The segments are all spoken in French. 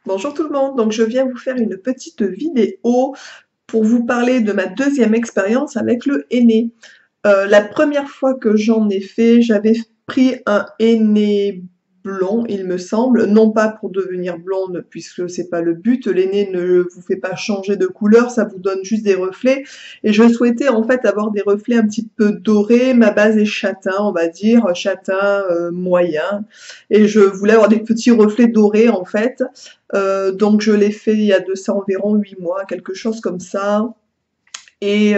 Bonjour tout le monde, donc je viens vous faire une petite vidéo pour vous parler de ma deuxième expérience avec le henné. La première fois que j'en ai fait, j'avais pris un henné blond, il me semble, non pas pour devenir blonde puisque c'est pas le but, l'henné ne vous fait pas changer de couleur, ça vous donne juste des reflets et je souhaitais en fait avoir des reflets un petit peu dorés, ma base est châtain, on va dire, châtain moyen et je voulais avoir des petits reflets dorés en fait. Donc je l'ai fait il y a de ça environ 8 mois, quelque chose comme ça. Et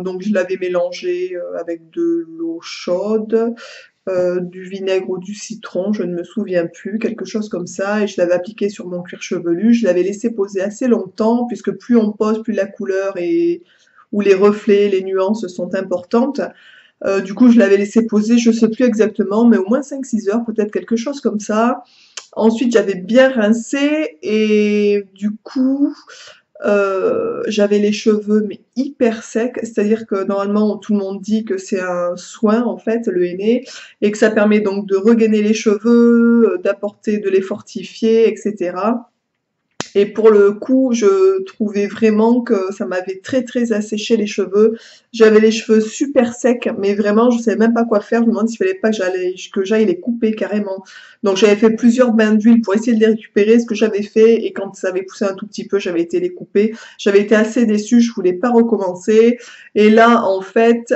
donc je l'avais mélangé avec de l'eau chaude, du vinaigre ou du citron, je ne me souviens plus, quelque chose comme ça, et je l'avais appliqué sur mon cuir chevelu. Je l'avais laissé poser assez longtemps, puisque plus on pose, plus la couleur et ou les reflets, les nuances sont importantes. Du coup, je l'avais laissé poser, je sais plus exactement, mais au moins 5-6 heures, peut-être quelque chose comme ça. Ensuite, j'avais bien rincé et du coup, j'avais les cheveux mais hyper secs, c'est-à-dire que normalement tout le monde dit que c'est un soin en fait le henné et que ça permet donc de regainer les cheveux, d'apporter de les fortifier, etc. Et pour le coup, je trouvais vraiment que ça m'avait très asséché les cheveux. J'avais les cheveux super secs, mais vraiment, je savais même pas quoi faire. Je me demandais s'il fallait pas que j'aille les couper carrément. Donc j'avais fait plusieurs bains d'huile pour essayer de les récupérer, ce que j'avais fait. Et quand ça avait poussé un tout petit peu, j'avais été les couper. J'avais été assez déçue, je voulais pas recommencer. Et là, en fait,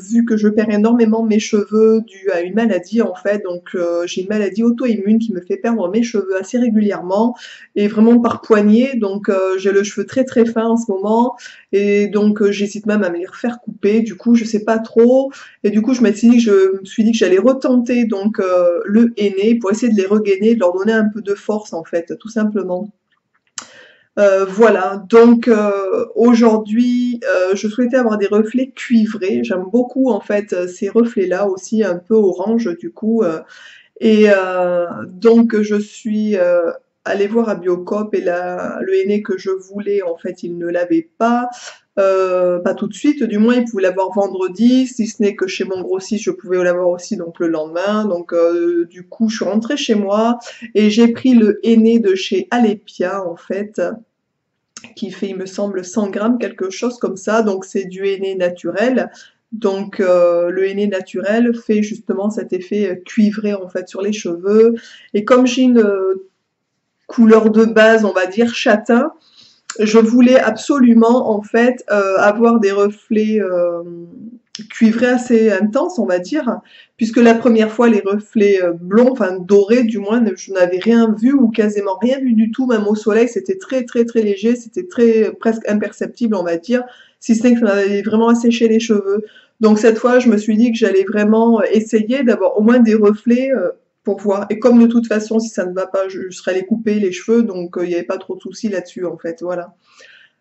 vu que je perds énormément mes cheveux dû à une maladie, en fait, donc j'ai une maladie auto-immune qui me fait perdre mes cheveux assez régulièrement et vraiment par poignée, donc j'ai le cheveu très fin en ce moment, et donc j'hésite même à me les refaire couper, du coup je sais pas trop, et du coup je me suis dit que j'allais retenter donc le henné pour essayer de les regainer, de leur donner un peu de force en fait, tout simplement. Voilà, donc aujourd'hui, je souhaitais avoir des reflets cuivrés. J'aime beaucoup en fait ces reflets-là aussi, un peu orange du coup. Donc je suis allée voir à Biocop et le henné que je voulais, en fait, il ne l'avait pas. Pas tout de suite, du moins il pouvait l'avoir vendredi, si ce n'est que chez mon grossiste je pouvais l'avoir aussi donc le lendemain. Donc du coup je suis rentrée chez moi et j'ai pris le henné de chez Alepia en fait, qui fait il me semble 100 grammes, quelque chose comme ça. Donc c'est du henné naturel. Donc le henné naturel fait justement cet effet cuivré en fait sur les cheveux. Et comme j'ai une couleur de base, on va dire châtain, je voulais absolument en fait avoir des reflets cuivrés assez intenses, on va dire, puisque la première fois les reflets blonds, enfin dorés du moins, je n'avais rien vu ou quasiment rien vu du tout, même au soleil, c'était très léger, c'était très presque imperceptible, on va dire, si ce n'est que ça m'avait vraiment asséché les cheveux. Donc cette fois, je me suis dit que j'allais vraiment essayer d'avoir au moins des reflets pour voir. Et comme de toute façon, si ça ne va pas, je serais allée couper les cheveux, donc il n'y avait pas trop de soucis là-dessus en fait, voilà.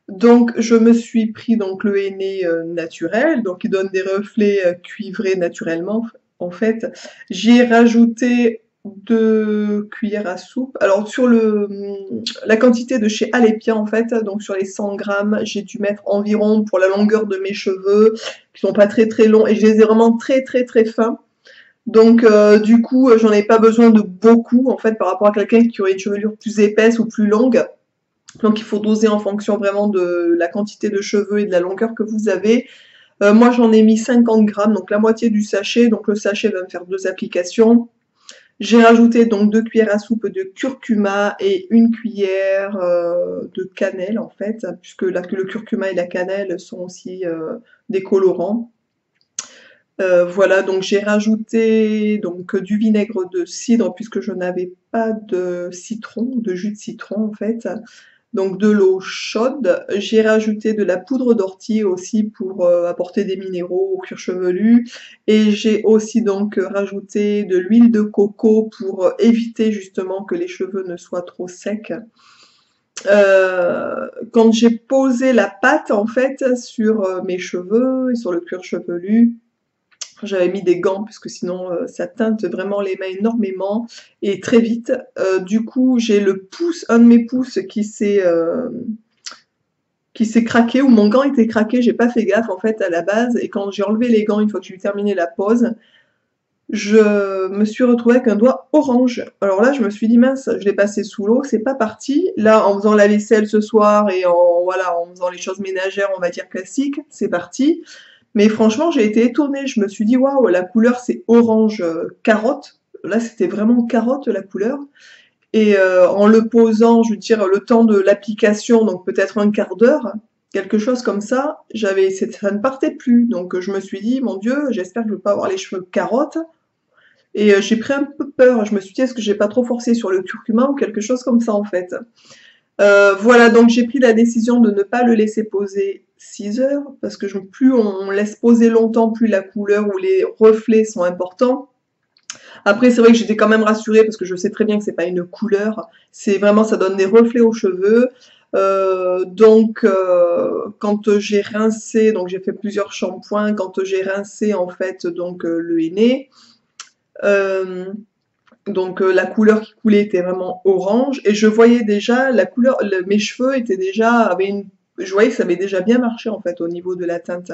Donc je me suis pris donc le henné naturel, donc il donne des reflets cuivrés naturellement en fait. J'y ai rajouté 2 cuillères à soupe. Alors sur la quantité de chez Alepia en fait, donc sur les 100 grammes, j'ai dû mettre environ pour la longueur de mes cheveux, qui sont pas très longs, et je les ai vraiment très fins. Donc du coup, j'en ai pas besoin de beaucoup en fait par rapport à quelqu'un qui aurait une chevelure plus épaisse ou plus longue. Donc il faut doser en fonction vraiment de la quantité de cheveux et de la longueur que vous avez. Moi j'en ai mis 50 grammes, donc la moitié du sachet, donc le sachet va me faire 2 applications. J'ai rajouté donc 2 cuillères à soupe de curcuma et 1 cuillère de cannelle en fait, puisque le curcuma et la cannelle sont aussi des colorants. Voilà, donc j'ai rajouté donc du vinaigre de cidre puisque je n'avais pas de citron, de jus de citron en fait. Donc de l'eau chaude. J'ai rajouté de la poudre d'ortie aussi pour apporter des minéraux au cuir chevelu. Et j'ai aussi donc rajouté de l'huile de coco pour éviter justement que les cheveux ne soient trop secs. Quand j'ai posé la pâte en fait sur mes cheveux et sur le cuir chevelu, j'avais mis des gants puisque sinon ça teinte vraiment les mains énormément et très vite. Du coup, j'ai le pouce, un de mes pouces qui s'est craqué, ou mon gant était craqué, j'ai pas fait gaffe en fait à la base, et quand j'ai enlevé les gants une fois que j'ai terminé la pose, je me suis retrouvée avec un doigt orange. Alors là, je me suis dit, mince, je l'ai passé sous l'eau, c'est pas parti. Là, en faisant la vaisselle ce soir et voilà, en faisant les choses ménagères, on va dire classiques, c'est parti. Mais franchement, j'ai été étonnée. Je me suis dit, waouh, la couleur, c'est orange carotte. Là, c'était vraiment carotte, la couleur. Et en le posant, je veux dire, le temps de l'application, donc peut-être un quart d'heure, quelque chose comme ça, ça ne partait plus. Donc je me suis dit, mon Dieu, j'espère que je ne vais pas avoir les cheveux carottes. Et j'ai pris un peu peur. Je me suis dit, est-ce que j'ai pas trop forcé sur le curcuma ou quelque chose comme ça en fait. Voilà, donc j'ai pris la décision de ne pas le laisser poser 6 heures, parce que plus on laisse poser longtemps, plus la couleur ou les reflets sont importants. Après, c'est vrai que j'étais quand même rassurée, parce que je sais très bien que c'est pas une couleur, c'est vraiment, ça donne des reflets aux cheveux. Quand j'ai rincé, donc j'ai fait plusieurs shampoings, quand j'ai rincé en fait donc le henné, euh, la couleur qui coulait était vraiment orange et je voyais déjà la couleur, mes cheveux étaient déjà, je voyais que ça avait déjà bien marché en fait au niveau de la teinte.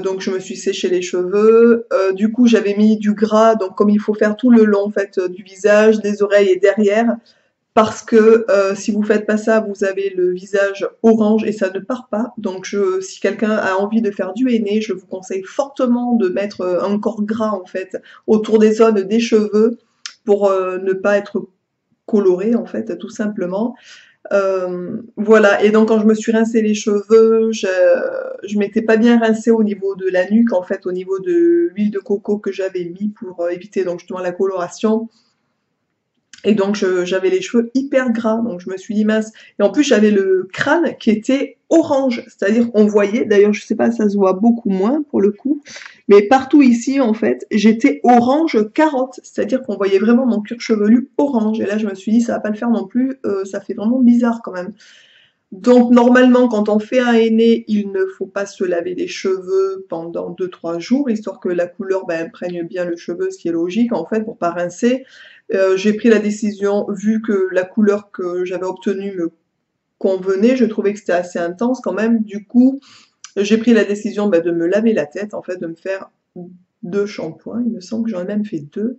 Donc je me suis séché les cheveux. Du coup j'avais mis du gras, donc comme il faut faire tout le long en fait du visage, des oreilles et derrière, parce que si vous faites pas ça, vous avez le visage orange et ça ne part pas. Donc si quelqu'un a envie de faire du henné, je vous conseille fortement de mettre un corps gras en fait autour des zones des cheveux pour ne pas être coloré en fait tout simplement. Voilà, et donc quand je me suis rincé les cheveux, je m'étais pas bien rincé au niveau de la nuque, en fait au niveau de l'huile de coco que j'avais mis pour éviter donc justement la coloration. Et donc j'avais les cheveux hyper gras, donc je me suis dit mince. Et en plus j'avais le crâne qui était orange, c'est-à-dire qu'on voyait, d'ailleurs je sais pas, ça se voit beaucoup moins pour le coup, mais partout ici en fait, j'étais orange carotte, c'est-à-dire qu'on voyait vraiment mon cuir chevelu orange. Et là je me suis dit ça va pas le faire non plus, ça fait vraiment bizarre quand même. Donc normalement quand on fait un henné, il ne faut pas se laver les cheveux pendant 2-3 jours, histoire que la couleur imprègne bien le cheveu, ce qui est logique en fait, pour pas rincer. J'ai pris la décision, vu que la couleur que j'avais obtenue me convenait, je trouvais que c'était assez intense quand même, du coup j'ai pris la décision de me laver la tête, en fait, de me faire 2 shampoings, il me semble que j'en ai même fait 2,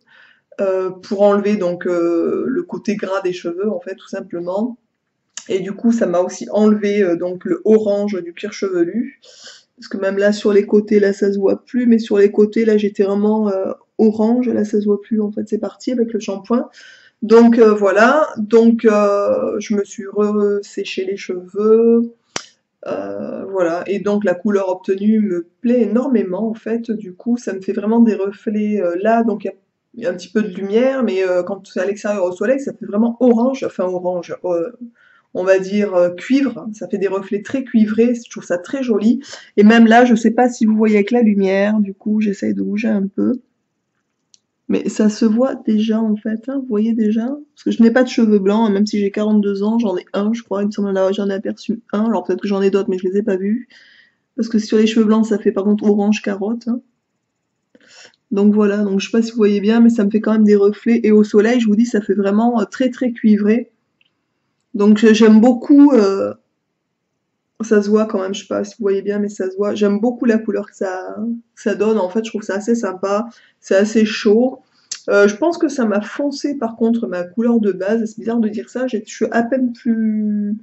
pour enlever donc le côté gras des cheveux en fait tout simplement. Et du coup ça m'a aussi enlevé donc le orange du cuir chevelu. Parce que même là sur les côtés, là ça se voit plus, mais sur les côtés là j'étais vraiment orange, là ça se voit plus en fait, c'est parti avec le shampoing. Donc voilà, donc je me suis séché les cheveux, voilà, et donc la couleur obtenue me plaît énormément en fait, du coup ça me fait vraiment des reflets là, donc il y a un petit peu de lumière, mais quand c'est à l'extérieur au soleil, ça fait vraiment orange, enfin orange, on va dire cuivre, ça fait des reflets très cuivrés, je trouve ça très joli. Et même là, je sais pas si vous voyez avec la lumière, du coup j'essaye de bouger un peu. Mais ça se voit déjà en fait, hein, vous voyez déjà? Parce que je n'ai pas de cheveux blancs, hein, même si j'ai 42 ans, j'en ai un, je crois, il me semble là, j'en ai aperçu un, alors peut-être que j'en ai d'autres, mais je les ai pas vus. Parce que sur les cheveux blancs, ça fait par contre orange carotte, hein. Donc voilà, donc je sais pas si vous voyez bien, mais ça me fait quand même des reflets. Et au soleil, je vous dis, ça fait vraiment très très cuivré. Donc j'aime beaucoup, ça se voit quand même, je sais pas si vous voyez bien, mais ça se voit. J'aime beaucoup la couleur que ça donne, en fait, je trouve ça assez sympa, c'est assez chaud. Je pense que ça m'a foncé par contre ma couleur de base, c'est bizarre de dire ça, je suis à peine plus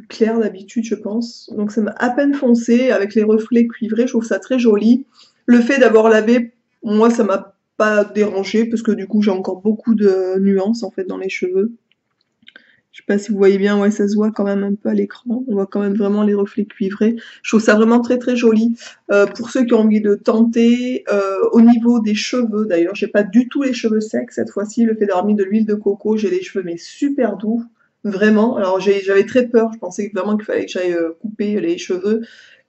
claire d'habitude, je pense. Donc ça m'a à peine foncé, avec les reflets cuivrés, je trouve ça très joli. Le fait d'avoir lavé, moi, ça m'a pas dérangé, parce que du coup, j'ai encore beaucoup de nuances, en fait, dans les cheveux. Je sais pas si vous voyez bien, ouais, ça se voit quand même un peu à l'écran. On voit quand même vraiment les reflets cuivrés. Je trouve ça vraiment très très joli. Pour ceux qui ont envie de tenter, au niveau des cheveux, d'ailleurs, j'ai pas du tout les cheveux secs cette fois-ci. Le fait d'avoir mis de l'huile de coco, j'ai les cheveux mais super doux, vraiment. Alors j'avais très peur. Je pensais vraiment qu'il fallait que j'aille couper les cheveux,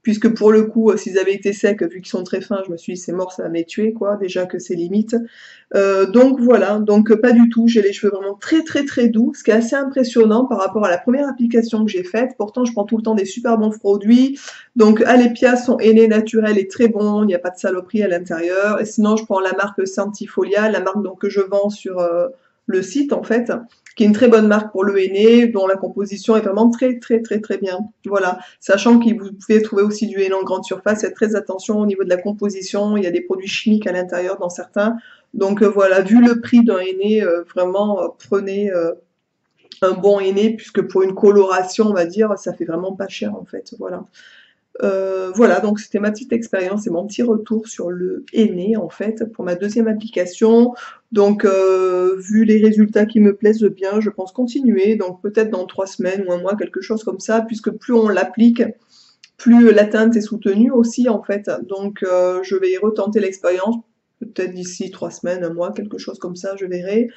puisque pour le coup, s'ils avaient été secs, vu qu'ils sont très fins, je me suis dit c'est mort, ça va me les tuer, quoi. Déjà que c'est limite. Donc voilà, donc pas du tout, j'ai les cheveux vraiment très très très doux, ce qui est assez impressionnant par rapport à la première application que j'ai faite. Pourtant je prends tout le temps des super bons produits, donc Alepias, son henné naturel est très bon, il n'y a pas de saloperie à l'intérieur. Et sinon je prends la marque Santifolia, la marque donc que je vends sur le site en fait, qui est une très bonne marque pour le henné, dont la composition est vraiment très bien. Voilà, sachant que vous pouvez trouver aussi du henné en grande surface, faites très attention au niveau de la composition, il y a des produits chimiques à l'intérieur dans certains. Donc voilà, vu le prix d'un henné, vraiment prenez un bon henné, puisque pour une coloration, on va dire, ça fait vraiment pas cher en fait. Voilà. Voilà, donc c'était ma petite expérience et mon petit retour sur le henné en fait pour ma deuxième application. Donc vu les résultats qui me plaisent bien, je pense continuer, donc peut-être dans 3 semaines ou un mois, quelque chose comme ça, puisque plus on l'applique, plus l'atteinte est soutenue aussi en fait. Donc je vais y retenter l'expérience, peut-être d'ici 3 semaines, un mois, quelque chose comme ça, je verrai.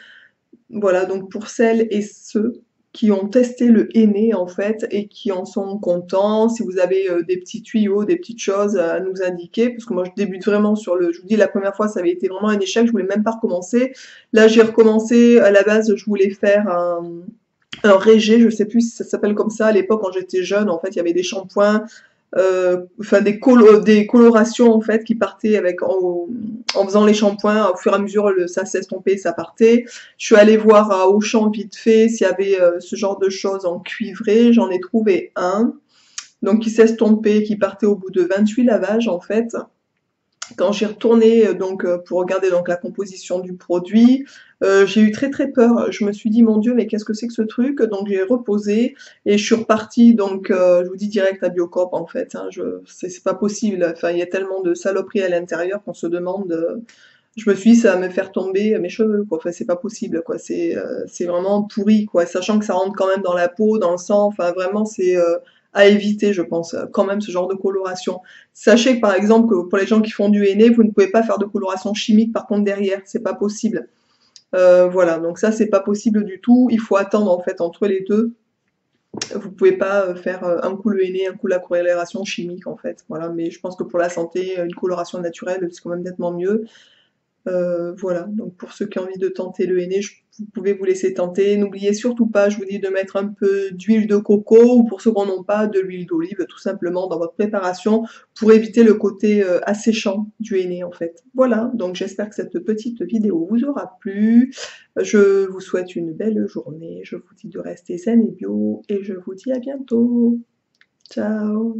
Voilà, donc pour celles et ceux qui ont testé le henné en fait et qui en sont contents, si vous avez des petits tuyaux, des petites choses à nous indiquer, parce que moi je débute vraiment sur le, je vous dis la première fois ça avait été vraiment un échec, je voulais même pas recommencer. Là j'ai recommencé, à la base je voulais faire un régé, je sais plus si ça s'appelle comme ça, à l'époque quand j'étais jeune en fait il y avait des shampoings, enfin des colorations en fait qui partaient avec en faisant les shampoings, au fur et à mesure ça s'estompait, ça partait. Je suis allée voir à Auchan vite fait s'il y avait ce genre de choses en cuivré, j'en ai trouvé un, donc qui s'estompait, qui partait au bout de 28 lavages en fait. Quand j'ai retourné donc pour regarder donc la composition du produit, j'ai eu très peur. Je me suis dit mon Dieu, mais qu'est-ce que c'est que ce truc? Donc j'ai reposé et je suis repartie donc je vous dis direct à Biocoop en fait. Hein, c'est pas possible. Enfin il y a tellement de saloperies à l'intérieur qu'on se demande. Je me suis dit ça va me faire tomber mes cheveux quoi. Enfin c'est pas possible quoi. C'est vraiment pourri quoi. Sachant que ça rentre quand même dans la peau, dans le sang. Enfin vraiment c'est à éviter, je pense, quand même ce genre de coloration. Sachez que par exemple, que pour les gens qui font du henné, vous ne pouvez pas faire de coloration chimique par contre derrière, c'est pas possible. Voilà, donc ça c'est pas possible du tout. Il faut attendre en fait entre les deux. Vous pouvez pas faire un coup le henné, un coup la coloration chimique en fait. Voilà, mais je pense que pour la santé, une coloration naturelle c'est quand même nettement mieux. Voilà, donc pour ceux qui ont envie de tenter le henné, vous pouvez vous laisser tenter. N'oubliez surtout pas, je vous dis, de mettre un peu d'huile de coco ou pour ceux qui n'en ont pas, de l'huile d'olive, tout simplement dans votre préparation pour éviter le côté asséchant du henné en fait. Voilà, donc j'espère que cette petite vidéo vous aura plu. Je vous souhaite une belle journée, je vous dis de rester zen et bio et je vous dis à bientôt. Ciao!